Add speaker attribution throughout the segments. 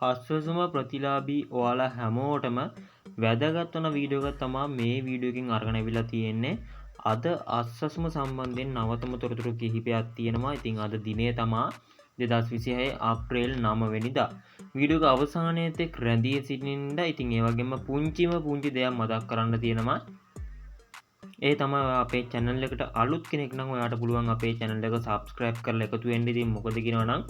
Speaker 1: අස්වසුම ප්‍රතිලාභී ඔයාලා හැමෝටම වැදගත් වන වීඩියෝ එකක් තමයි මේ වීඩියෝ එකකින් අරගෙන අවිලා තියෙන්නේ. අද අස්වසුම සම්බන්ධයෙන් නවතම තොරතුරු කිහිපයක් තියෙනවා. ඉතින් අද දිනේ තමයි 2026 අප්‍රේල් 9 වෙනිදා. වීඩියෝ එක අවසානයේ තෙක් රැඳී සිටින්න. ඉතින් ඒ වගේම පුංචි දෙයක් මතක් කරන්න තියෙනවා. ඒ තමයි අපේ channel එකට අලුත් කෙනෙක් නම් ඔයාට පුළුවන් අපේ channel එක subscribe කරලා එකතු වෙන්න. ඉතින් මොකද කියනවා නම්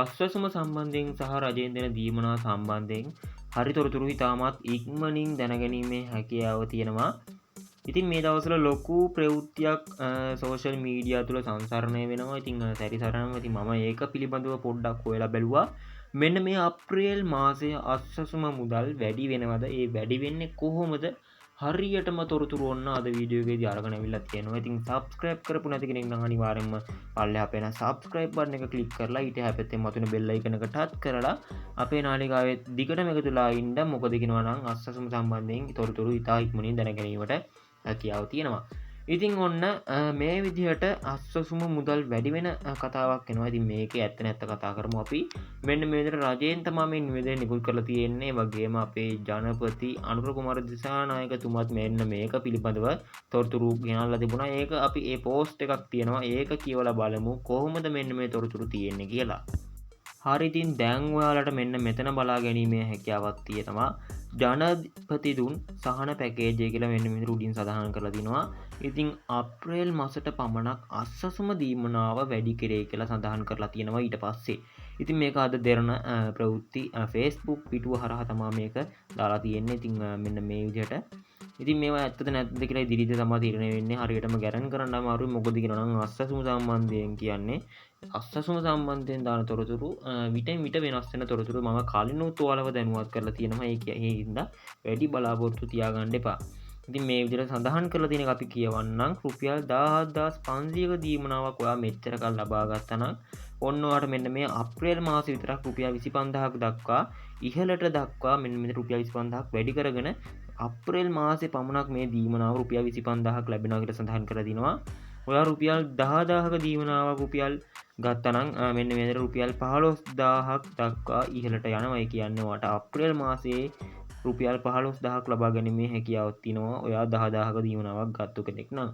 Speaker 1: අස්වැසුම සම්බන්ධයෙන් සහ රජයෙන් දෙන දීමනා සම්බන්ධයෙන් හරි තොරතුරු ඉතාමත් ඉක්මනින් දැනගැනීමේ හැකියාව තියෙනවා. ඉතින් මේ දවස්වල ලොකු ප්‍රවෘත්තියක් සෝෂල් මීඩියා තුල සංසරණය වෙනවා. ඉතින් සැරිසරනම ඉතින් මම ඒක පිළිබඳව පොඩ්ඩක් හොයලා බැලුවා. මෙන්න මේ අප්‍රේල් මාසයේ අස්වැසුම මුදල් වැඩි වෙනවද? ඒ වැඩි වෙන්නේ කොහොමද? හරියටම තොරතුරු ඔන්න අද වීඩියෝ එකේදී අරගෙන අවිල්ලා තියෙනවා. ඉතින් subscribe කරපු නැති කෙනෙක් නම් අනිවාර්යෙන්ම පල්ලෙහා පේන subscribe button එක click කරලා ඊට හැපැත්තෙන් මතුවෙන bell icon එක touch කරලා අපේ නාලිකාවේ දිගටම එකතුලා ඉන්න. මොකද කියනවා නම් අස්වැසුම සම්බන්ධයෙන් තොරතුරු ඉතා ඉක්මනින් දැන ගැනීමට හැකියාව තියෙනවා. ඉතින් ඔන්න මේ විදිහට අස්වැසුම මුදල් වැඩි වෙන කතාවක් එනවා. ඉතින් මේකේ ඇත්ත නැත්ත කතා කරමු අපි. මෙන්න මේ විදිහට රජයෙන් තමයි මේ නිවේදනය නිකුත් කරලා තියෙන්නේ. වගේම අපේ ජනපති අනුර කුමාර දිසානායකතුමත් මෙන්න මේක පිළිබඳව තොරතුරු ගෙනල්ලා තිබුණා. ඒක අපි ඒ පෝස්ට් එකක් තියෙනවා. ඒක කියවලා බලමු කොහොමද මෙන්න මේ තොරතුරු තියෙන්නේ කියලා. හරි, ඉතින් දැන් ඔයාලට මෙන්න මෙතන බලා ගැනීමේ හැකියාවක් තියෙනවා. ජනපති දුන් සහන පැකේජය කියලා මෙන්න මෙතන උඩින් සඳහන් කරලා තිනවා. ඉතින් අප්‍රේල් මාසෙට පමණක් අස්වැසුම දීමනාව වැඩි කරේ කියලා සඳහන් කරලා තියෙනවා. ඊට පස්සේ ඉතින් මේක අද දෙරණ ප්‍රවෘත්ති Facebook පිටුව හරහා තමයි මේක දාලා තියෙන්නේ. ඉතින් මෙන්න මේ විදිහට ඉතින් මේවා ඇත්තද නැද්ද කියලා ඉදිරියට තමයි තීරණය වෙන්නේ. හරියටම ගැරන් කරන්න අමාරුයි. මොකද කියනවා නම් අස්වැසුම සම්බන්ධයෙන් කියන්නේ අස්වැසුම සම්බන්ධයෙන් දාන තොරතුරු විටින් විට වෙනස් වෙන තොරතුරු මම කලිනුත් ඔයාලව දැනුවත් කරලා තියෙනවා. ඒ හින්දා වැඩි බලාපොරොත්තු තියාගන්න එපා. ඉතින් මේ විදිහට සඳහන් කරලා තියෙන එක අපි කියවන්නම්. රුපියල් 17500ක දීමනාවක් ඔයා මෙච්චර කල් ලබා ගත්තා නම් ඔන්න ඔයාලට මෙන්න මේ අප්‍රේල් මාසෙ විතරක් රුපියල් 25000ක දක්වා ඉහළට දක්වා මෙන්න මේ රුපියල් 25000ක් වැඩි කරගෙන අප්‍රේල් මාසේ පමණක් මේ දීමනාව රුපියල් 25000ක් ලැබෙනවා කියලා සඳහන් කරලා තිනවා. ඔයා රුපියල් 10000ක දීමනාවක් රුපියල් ගත්තා නම් මෙන්න මේ රුපියල් 15000ක් දක්වා ඉහළට යනවා. ඒ කියන්නේ ඔයාට අප්‍රේල් මාසයේ රුපියල් 15000ක් ලබා ගැනීමේ හැකියාවක් තියෙනවා. ඔයා 10000ක දීමනාවක් ගත්ත කෙනෙක් නම්.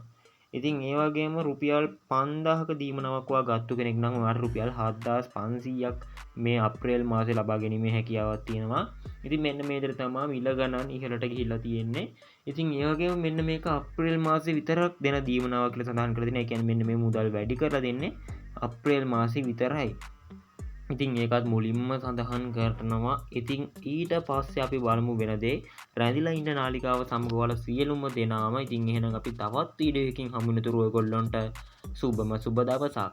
Speaker 1: ඉතින් ඒ වගේම රුපියල් 5000ක දීමනාවක් ඔයා ගත්ත කෙනෙක් නම් ඔයාට රුපියල් 7500ක් මේ අප්‍රේල් මාසේ ලබා ගැනීමේ හැකියාවක් තියෙනවා. ඉතින් මෙන්න මේ විදිහට තමයි මිල ගණන් ඉහළට ගිහිල්ලා තියෙන්නේ. ඉතින් ඒ වගේම මෙන්න මේක අප්‍රේල් මාසේ විතරක් දෙන දීමනාවක් කියලා සඳහන් කරලා තියෙනවා. ඒ කියන්නේ මෙන්න මේ මුදල් වැඩි කරලා දෙන්නේ අප්‍රේල් මාසේ විතරයි. ඉතින් ඒකත් මුලින්ම සඳහන් කරනවා. ඉතින් ඊට පස්සේ අපි බලමු වෙන දේ. රැඳිලා ඉන්න නාලිකාව සමග වල සියලුම දෙනාම ඉතින් එහෙනම් අපි තවත් වීඩියෝ එකකින් හමු වෙනතුරු ඔයගොල්ලන්ට සුබම සුබ දවසක්.